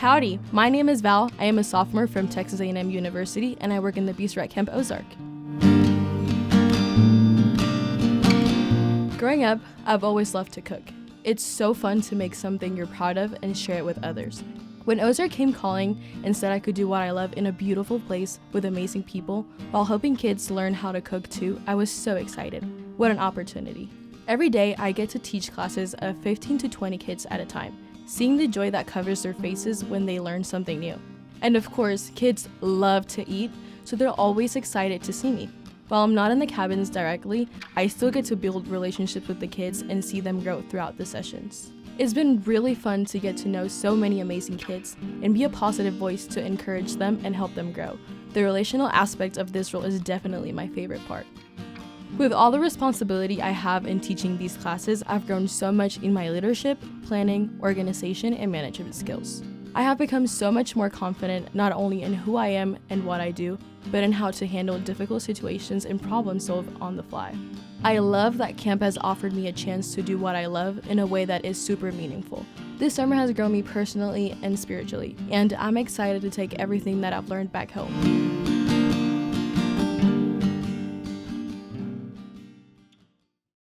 Howdy, my name is Val. I am a sophomore from Texas A&M University, and I work in the Beast Rat Camp Ozark. Growing up, I've always loved to cook. It's so fun to make something you're proud of and share it with others. When Ozark came calling and said I could do what I love in a beautiful place with amazing people while helping kids learn how to cook too, I was so excited. What an opportunity. Every day, I get to teach classes of 15 to 20 kids at a time, seeing the joy that covers their faces when they learn something new. And of course, kids love to eat, so they're always excited to see me. While I'm not in the cabins directly, I still get to build relationships with the kids and see them grow throughout the sessions. It's been really fun to get to know so many amazing kids and be a positive voice to encourage them and help them grow. The relational aspect of this role is definitely my favorite part. With all the responsibility I have in teaching these classes, I've grown so much in my leadership, planning, organization, and management skills. I have become so much more confident not only in who I am and what I do, but in how to handle difficult situations and problem solve on the fly. I love that camp has offered me a chance to do what I love in a way that is super meaningful. This summer has grown me personally and spiritually, and I'm excited to take everything that I've learned back home.